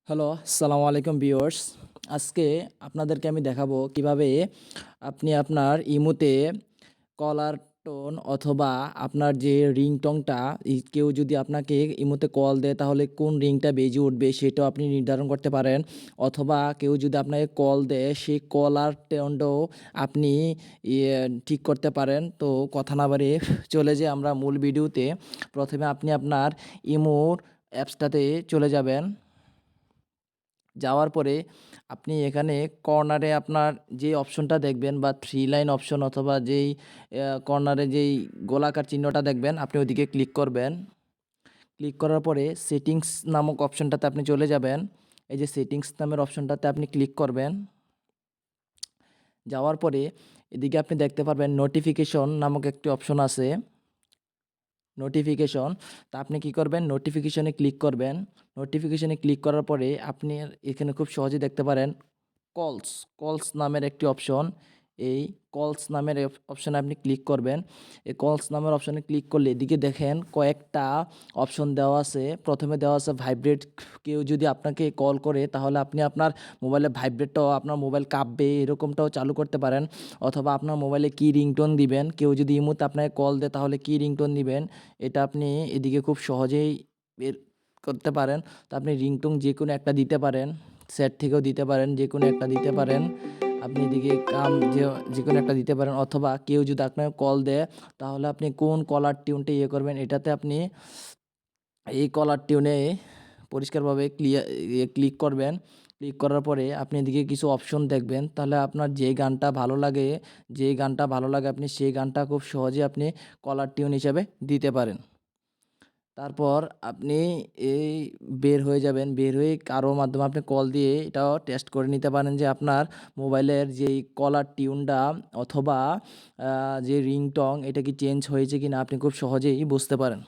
Hello, আসসালামু আলাইকুম viewers. আজকে আপনাদেরকে আমি দেখাবো কিভাবে আপনি আপনার ইমোতে কলার টোন অথবা আপনার যে রিংটোনটা কেউ যদি আপনাকে ইমোতে কল দেয় তাহলে কোন রিংটা বেজে উঠবে সেটাও আপনি নির্ধারণ করতে পারেন। অথবা কেউ যদি আপনাকে কল দেয় সেই কলার টোনটাও আপনি ইয়ে ঠিক করতে পারেন। তো কথা না বাড়িয়ে চলে যাই আমরা মূল ভিডিওতে। প্রথমে আপনি আপনার ইমোর অ্যাপসটাতে চলে যাবেন। যাওয়ার পরে আপনি এখানে কর্নারে আপনার যে অপশনটা দেখবেন বা থ্রি লাইন অপশন অথবা যেই কর্নারে যেই গোলাকার চিহ্নটা দেখবেন আপনি ওইদিকে ক্লিক করবেন। ক্লিক করার পরে সেটিংস নামক অপশনটাতে আপনি চলে যাবেন। এই যে সেটিংস নামের অপশনটাতে আপনি ক্লিক করবেন। যাওয়ার পরে এদিকে আপনি দেখতে পারবেন নোটিফিকেশন নামক একটি অপশন আছে। নোটিফিকেশন, তা আপনি কি করবেন, নোটিফিকেশনে ক্লিক করবেন। নোটিফিকেশনে ক্লিক করার পরে আপনি এখানে খুব সহজে দেখতে পারেন কলস, কলস নামের একটি অপশন। এই কলস নামের অপশনে আপনি ক্লিক করবেন। এই কলস নামের অপশনে ক্লিক করলে এদিকে দেখেন কয়েকটা অপশন দেওয়া আছে। প্রথমে দেওয়া আছে ভাইব্রেট, কেউ যদি আপনাকে কল করে তাহলে আপনি আপনার মোবাইলে ভাইব্রেটটাও আপনার মোবাইল কাঁপবে এরকমটাও চালু করতে পারেন। অথবা আপনার মোবাইলে কী রিংটোন দিবেন, কেউ যদি এই মুহূর্তে আপনাকে কল দেয় তাহলে কী রিংটোন দিবেন এটা আপনি এদিকে খুব সহজেই বের করতে পারেন। তো আপনি রিংটোন যে কোনো একটা দিতে পারেন, সেট থেকেও দিতে পারেন, যে কোনো একটা দিতে পারেন। আপনি এদিকে যে কোনো একটা দিতে পারেন। অথবা কেউ যদি আপনাকে কল দেয় তাহলে আপনি কোন কলার টিউনটা ইয়ে করবেন এটাতে আপনি এই কলার টিউনে পরিষ্কারভাবে ক্লিক করবেন। ক্লিক করার পরে আপনি এদিকে কিছু অপশন দেখবেন। তাহলে আপনার যে গানটা ভালো লাগে আপনি সেই গানটা খুব সহজে আপনি কলার টিউন হিসেবে দিতে পারেন। তারপর আপনি এই বের হয়ে যাবেন। বের হয়ে কারো মাধ্যমে আপনি কল দিয়ে এটাও টেস্ট করে নিতে পারেন যে আপনার মোবাইলের যেই কলার টিউনটা অথবা যে রিংটোন এটা কি চেঞ্জ হয়েছে কিনা আপনি খুব সহজেই বুঝতে পারেন।